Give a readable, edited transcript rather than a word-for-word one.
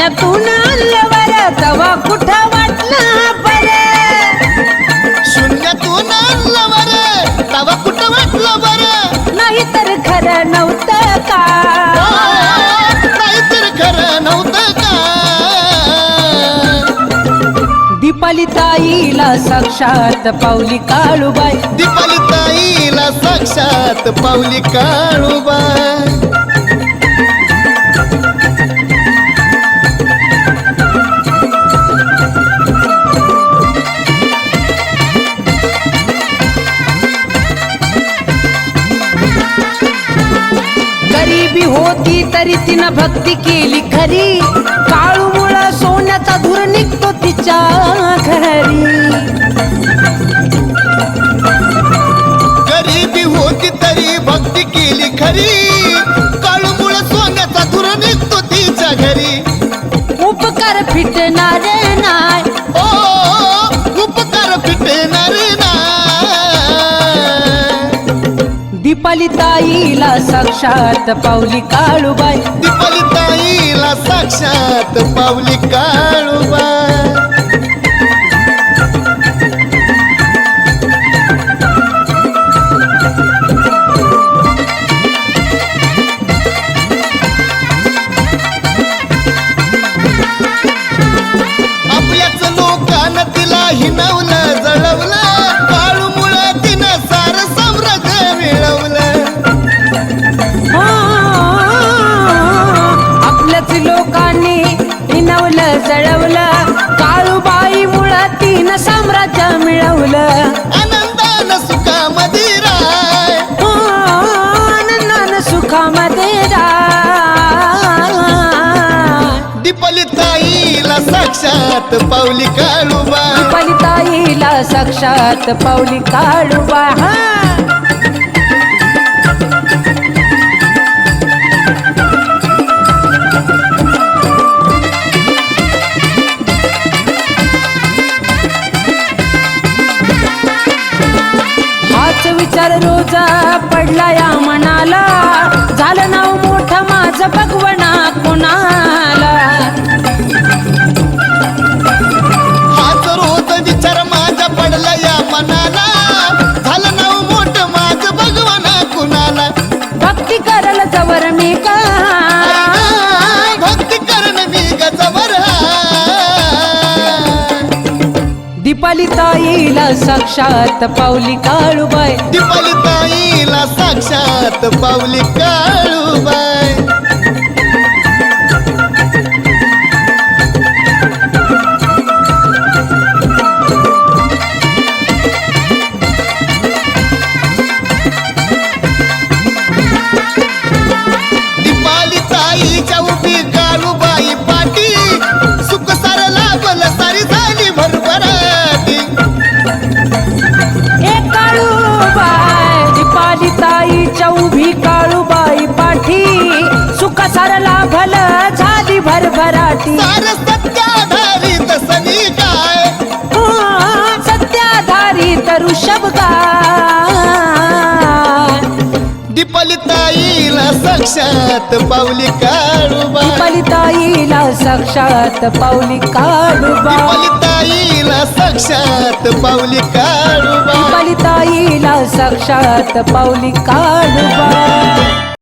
शून्यातून आणलवर तवा कुठं वाटलं बरं, शून्यातून आणलं बरं तवा कुठं वाटलं बरं, नाहीतर खरं नव्हतं का, नाहीतर खरं नव्हतं का. दीपाली ताईला साक्षात पावली काळूबाई, दीपाली ताईला साक्षात पावली काळूबाई. गरिबी होती तरी तिनं भक्ती केली खरी, काळूमुळं सोन्याचा धूर निघतो तिच्या घरी. गरिबी होती तरी भक्ती केली खरी, काळूमुळं सोन्याचा धूर निघतो तिच्या घरी. उपकार फिटणारे नाय, ओ उपकार फिटणार नाही. दीपाली ताईला साक्षात पावली काळूबाई, दीपाली ताईला साक्षात पावली काळूबाई. आपल्याच लोकांना तिला हिनवलं जळवलं, काळूमुळं तिनं सार साम्राज्य मिळवलं. आपल्याच लोकांनी हिनवलं जळवलं, काळूबाईमुळं तिनं साम्राज्य मिळवलं. आनंदानं सुखामध्ये राय, आनंदानं सुखामध्ये दीपाली ताईला साक्षात पावली काळूबाई. दीपाली ताईला साक्षात पावली काळूबाई. हाच विचार रोज पडला या मनाला, झालं नाव मोठं माझं भगवना कोणाला. हाच रोज विचार माझ्या पडला या मनाला, झालं नाव मोठं माझं भगवाना कुणाला. भक्ती करल जवर मी काय, भक्ती करण मी गजवर. दीपाली ताईला साक्षात पावली काळूबाई, दीपाली ताईला साक्षात पावली काळूबाई. दीपाली ताईच्या उभी काळूबाई पाठी, सुख सार लाभलं सारी झाली भरभराटी. ए काळूबाई, दीपाली ताईच्या उभी काळूबाई पाठी, सुख सार लाभल झाली भरभराटी. सार सत्याधारित सनी काय, सत्याधारित ऋषभ गाय. दीपाली ताईला साक्षात पावली काळूबाई. दीपाली ताईला साक्षात पावली काळूबाई, दीपाली ताईला साक्षात पावली काळूबाई. दीपाली ताईला साक्षात पावली काळूबाई.